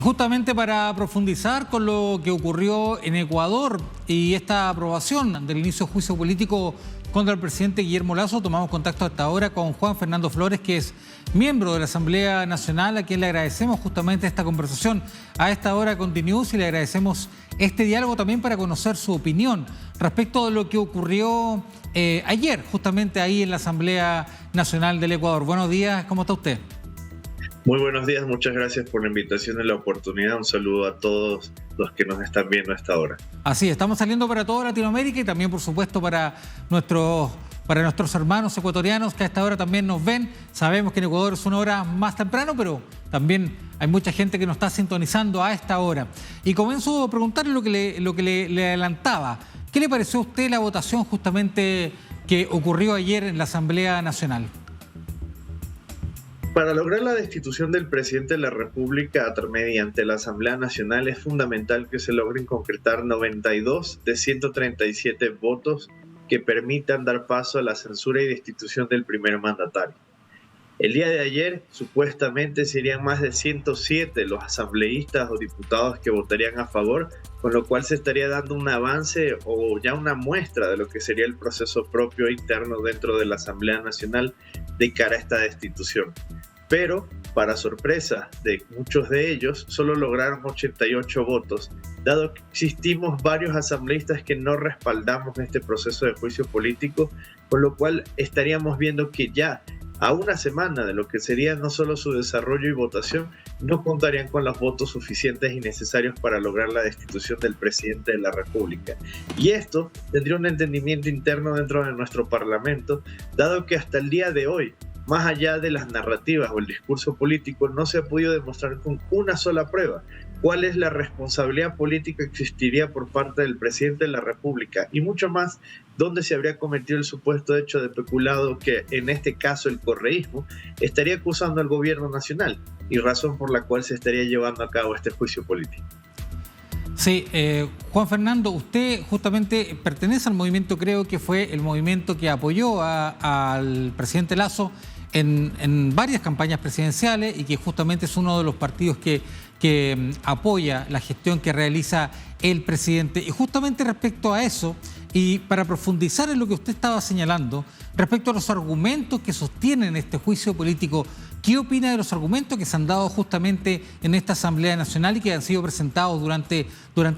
Justamente para profundizar con lo que ocurrió en Ecuador y esta aprobación del inicio de juicio político contra el presidente Guillermo Lasso, tomamos contacto hasta ahora con Juan Fernando Flores, que es miembro de la Asamblea Nacional, a quien le agradecemos justamente esta conversación a esta hora con DNews y le agradecemos este diálogo también para conocer su opinión respecto de lo que ocurrió ayer, justamente ahí en la Asamblea Nacional del Ecuador. Buenos días, ¿cómo está usted? Muy buenos días, muchas gracias por la invitación y la oportunidad. Un saludo a todos los que nos están viendo a esta hora. Así, estamos saliendo para toda Latinoamérica y también, por supuesto, para nuestros hermanos ecuatorianos que a esta hora también nos ven. Sabemos que en Ecuador es una hora más temprano, pero también hay mucha gente que nos está sintonizando a esta hora. Y comienzo a preguntarle lo que le adelantaba. ¿Qué le pareció a usted la votación justamente que ocurrió ayer en la Asamblea Nacional? Para lograr la destitución del presidente de la República mediante la Asamblea Nacional es fundamental que se logren concretar 92 de 137 votos que permitan dar paso a la censura y destitución del primer mandatario. El día de ayer supuestamente serían más de 107 los asambleístas o diputados que votarían a favor, con lo cual se estaría dando un avance o ya una muestra de lo que sería el proceso propio interno dentro de la Asamblea Nacional de cara a esta destitución. Pero, para sorpresa de muchos de ellos, solo lograron 88 votos, dado que existimos varios asambleístas que no respaldamos este proceso de juicio político, con lo cual estaríamos viendo que ya a una semana de lo que sería no solo su desarrollo y votación, no contarían con los votos suficientes y necesarios para lograr la destitución del presidente de la República. Y esto tendría un entendimiento interno dentro de nuestro Parlamento, dado que hasta el día de hoy, más allá de las narrativas o el discurso político, no se ha podido demostrar con una sola prueba cuál es la responsabilidad política que existiría por parte del presidente de la República y mucho más dónde se habría cometido el supuesto hecho de peculado que en este caso el correísmo estaría acusando al gobierno nacional y razón por la cual se estaría llevando a cabo este juicio político. Sí, Juan Fernando, usted justamente pertenece al movimiento, creo que fue el movimiento que apoyó al presidente Lasso en varias campañas presidenciales y que justamente es uno de los partidos que apoya la gestión que realiza el presidente. Y justamente respecto a eso, y para profundizar en lo que usted estaba señalando, respecto a los argumentos que sostienen este juicio político, ¿qué opina de los argumentos que se han dado justamente en esta Asamblea Nacional y que han sido presentados durante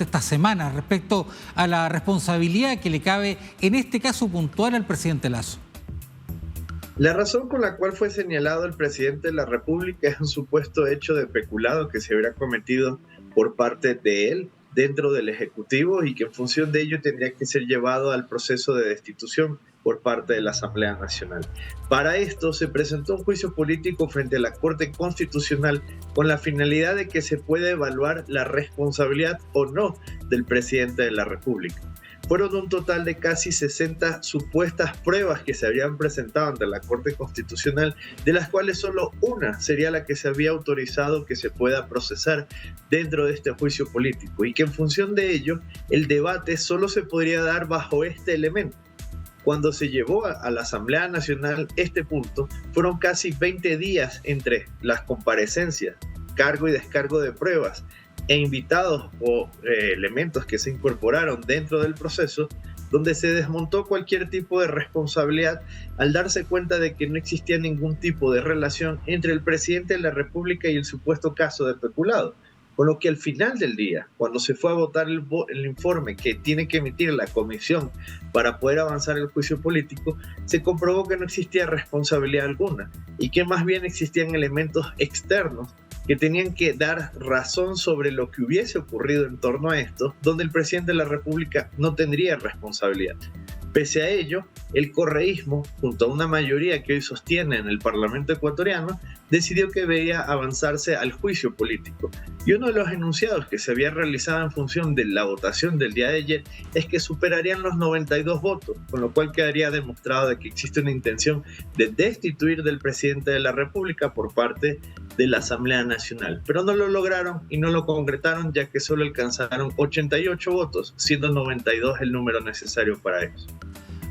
estas semanas respecto a la responsabilidad que le cabe en este caso puntual al presidente Lasso? La razón con la cual fue señalado el presidente de la República es un supuesto hecho de peculado que se habría cometido por parte de él dentro del Ejecutivo y que en función de ello tendría que ser llevado al proceso de destitución por parte de la Asamblea Nacional. Para esto se presentó un juicio político frente a la Corte Constitucional con la finalidad de que se pueda evaluar la responsabilidad o no del presidente de la República. Fueron un total de casi 60 supuestas pruebas que se habían presentado ante la Corte Constitucional, de las cuales solo una sería la que se había autorizado que se pueda procesar dentro de este juicio político y que en función de ello el debate solo se podría dar bajo este elemento. Cuando se llevó a la Asamblea Nacional este punto, fueron casi 20 días entre las comparecencias, cargo y descargo de pruebas e invitados o elementos que se incorporaron dentro del proceso, donde se desmontó cualquier tipo de responsabilidad al darse cuenta de que no existía ningún tipo de relación entre el presidente de la República y el supuesto caso de peculado. Con lo que al final del día, cuando se fue a votar el informe que tiene que emitir la comisión para poder avanzar el juicio político, se comprobó que no existía responsabilidad alguna y que más bien existían elementos externos que tenían que dar razón sobre lo que hubiese ocurrido en torno a esto, donde el presidente de la República no tendría responsabilidad. Pese a ello, el correísmo, junto a una mayoría que hoy sostiene en el Parlamento ecuatoriano, decidió que debía avanzarse al juicio político. Y uno de los enunciados que se había realizado en función de la votación del día de ayer es que superarían los 92 votos, con lo cual quedaría demostrado de que existe una intención de destituir del presidente de la República por parte de la Asamblea Nacional. Pero no lo lograron y no lo concretaron, ya que solo alcanzaron 88 votos, siendo 92 el número necesario para eso.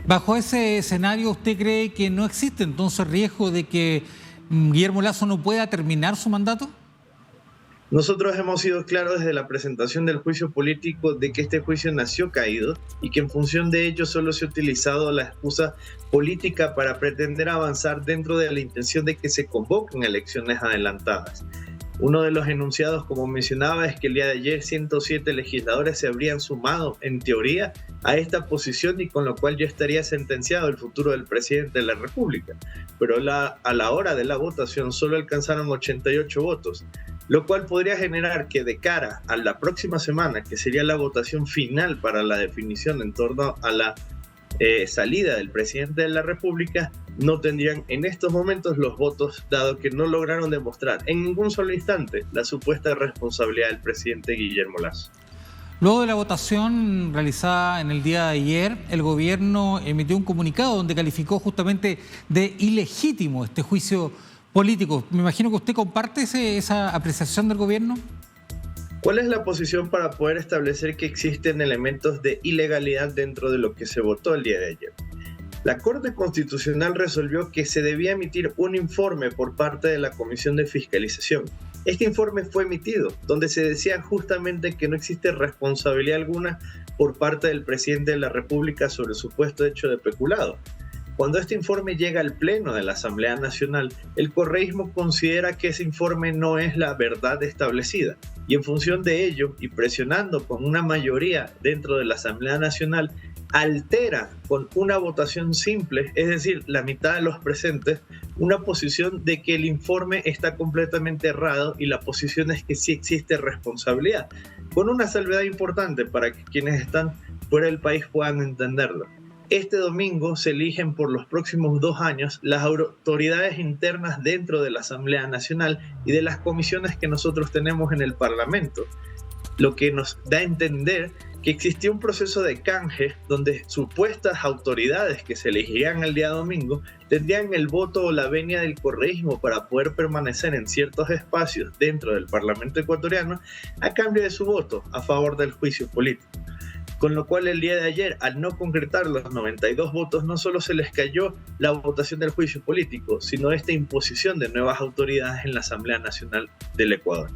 Bajo ese escenario, ¿usted cree que no existe entonces riesgo de que Guillermo Lasso no pueda terminar su mandato? Nosotros hemos sido claros desde la presentación del juicio político de que este juicio nació caído y que en función de ello solo se ha utilizado la excusa política para pretender avanzar dentro de la intención de que se convoquen elecciones adelantadas. Uno de los enunciados, como mencionaba, es que el día de ayer 107 legisladores se habrían sumado, en teoría, a esta posición y con lo cual ya estaría sentenciado el futuro del presidente de la República. Pero a la hora de la votación solo alcanzaron 88 votos, lo cual podría generar que de cara a la próxima semana, que sería la votación final para la definición en torno a la salida del presidente de la República, no tendrían en estos momentos los votos, dado que no lograron demostrar en ningún solo instante la supuesta responsabilidad del presidente Guillermo Lasso. Luego de la votación realizada en el día de ayer, el gobierno emitió un comunicado donde calificó justamente de ilegítimo este juicio político. Me imagino que usted comparte esa apreciación del gobierno. ¿Cuál es la posición para poder establecer que existen elementos de ilegalidad dentro de lo que se votó el día de ayer? La Corte Constitucional resolvió que se debía emitir un informe por parte de la Comisión de Fiscalización. Este informe fue emitido, donde se decía justamente que no existe responsabilidad alguna por parte del presidente de la República sobre el supuesto hecho de peculado. Cuando este informe llega al Pleno de la Asamblea Nacional, el correísmo considera que ese informe no es la verdad establecida y en función de ello, y presionando con una mayoría dentro de la Asamblea Nacional, altera con una votación simple, es decir, la mitad de los presentes, una posición de que el informe está completamente errado y la posición es que sí existe responsabilidad, con una salvedad importante para que quienes están fuera del país puedan entenderlo. Este domingo se eligen por los próximos 2 años las autoridades internas dentro de la Asamblea Nacional y de las comisiones que nosotros tenemos en el Parlamento, lo que nos da a entender que existía un proceso de canje donde supuestas autoridades que se elegirían el día domingo tendrían el voto o la venia del correísmo para poder permanecer en ciertos espacios dentro del Parlamento ecuatoriano a cambio de su voto a favor del juicio político. Con lo cual el día de ayer, al no concretar los 92 votos, no solo se les cayó la votación del juicio político, sino esta imposición de nuevas autoridades en la Asamblea Nacional del Ecuador.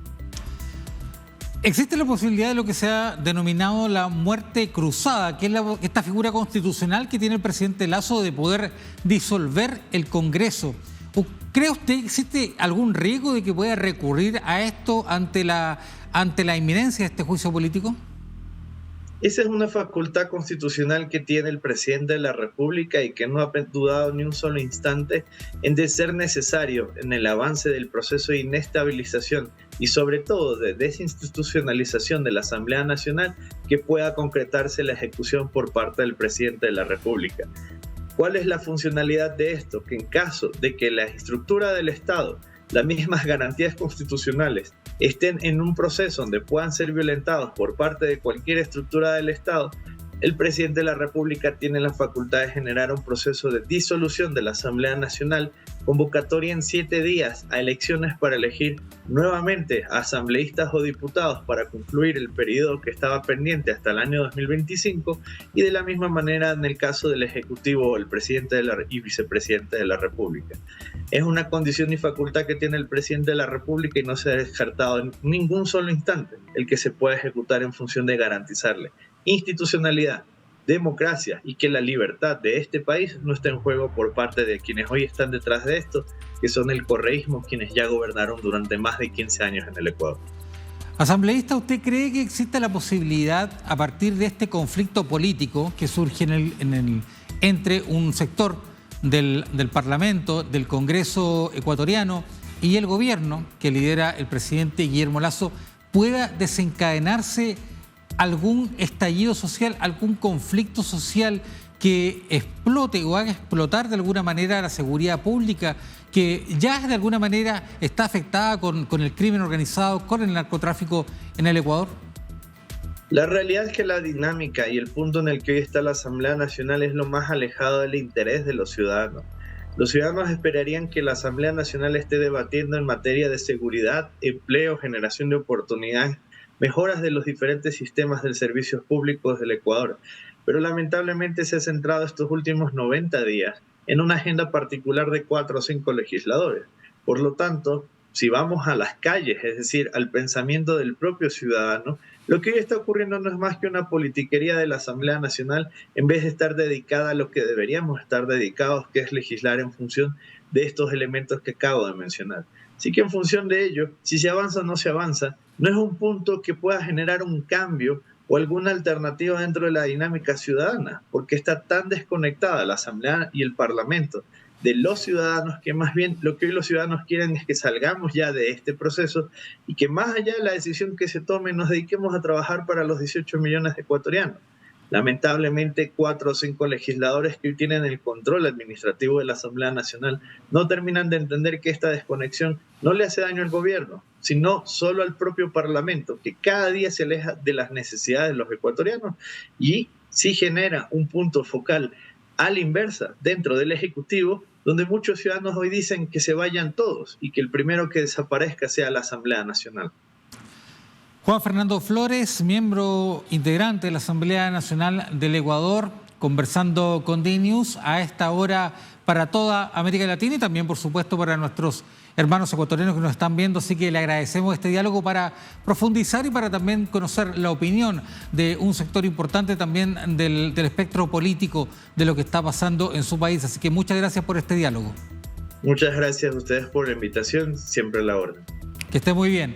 Existe la posibilidad de lo que se ha denominado la muerte cruzada, que es esta figura constitucional que tiene el presidente Lasso de poder disolver el Congreso. ¿Cree usted que existe algún riesgo de que pueda recurrir a esto ante la inminencia de este juicio político? Esa es una facultad constitucional que tiene el presidente de la República y que no ha dudado ni un solo instante en de ser necesario en el avance del proceso de inestabilización y sobre todo de desinstitucionalización de la Asamblea Nacional que pueda concretarse la ejecución por parte del presidente de la República. ¿Cuál es la funcionalidad de esto? Que en caso de que la estructura del Estado, las mismas garantías constitucionales, estén en un proceso donde puedan ser violentados por parte de cualquier estructura del Estado, el presidente de la República tiene la facultad de generar un proceso de disolución de la Asamblea Nacional, convocatoria en 7 días a elecciones para elegir nuevamente a asambleístas o diputados para concluir el periodo que estaba pendiente hasta el año 2025 y de la misma manera en el caso del Ejecutivo, el presidente y vicepresidente de la República. Es una condición y facultad que tiene el presidente de la República y no se ha descartado en ningún solo instante el que se pueda ejecutar en función de garantizarle institucionalidad, democracia y que la libertad de este país no esté en juego por parte de quienes hoy están detrás de esto, que son el correísmo, quienes ya gobernaron durante más de 15 años en el Ecuador. Asambleísta, ¿usted cree que existe la posibilidad, a partir de este conflicto político que surge entre un sector del Parlamento, del Congreso ecuatoriano y el gobierno que lidera el presidente Guillermo Lasso, pueda desencadenarse algún estallido social, algún conflicto social que explote o haga explotar de alguna manera la seguridad pública, que ya de alguna manera está afectada con el crimen organizado, con el narcotráfico en el Ecuador? La realidad es que la dinámica y el punto en el que hoy está la Asamblea Nacional es lo más alejado del interés de los ciudadanos. Los ciudadanos esperarían que la Asamblea Nacional esté debatiendo en materia de seguridad, empleo, generación de oportunidades, mejoras de los diferentes sistemas de servicios públicos del Ecuador, pero lamentablemente se ha centrado estos últimos 90 días en una agenda particular de 4 o 5 legisladores. Por lo tanto, si vamos a las calles, es decir, al pensamiento del propio ciudadano, lo que hoy está ocurriendo no es más que una politiquería de la Asamblea Nacional en vez de estar dedicada a lo que deberíamos estar dedicados, que es legislar en función de estos elementos que acabo de mencionar. Así que en función de ello, si se avanza o no se avanza, no es un punto que pueda generar un cambio o alguna alternativa dentro de la dinámica ciudadana, porque está tan desconectada la Asamblea y el Parlamento de los ciudadanos, que más bien lo que hoy los ciudadanos quieren es que salgamos ya de este proceso y que más allá de la decisión que se tome nos dediquemos a trabajar para los 18 millones de ecuatorianos. Lamentablemente, 4 o 5 legisladores que hoy tienen el control administrativo de la Asamblea Nacional no terminan de entender que esta desconexión no le hace daño al gobierno, sino solo al propio Parlamento, que cada día se aleja de las necesidades de los ecuatorianos y sí genera un punto focal a la inversa dentro del Ejecutivo, donde muchos ciudadanos hoy dicen que se vayan todos y que el primero que desaparezca sea la Asamblea Nacional. Juan Fernando Flores, miembro integrante de la Asamblea Nacional del Ecuador, conversando con DNews a esta hora para toda América Latina y también, por supuesto, para nuestros hermanos ecuatorianos que nos están viendo. Así que le agradecemos este diálogo para profundizar y para también conocer la opinión de un sector importante también del espectro político de lo que está pasando en su país. Así que muchas gracias por este diálogo. Muchas gracias a ustedes por la invitación, siempre a la orden. Que esté muy bien.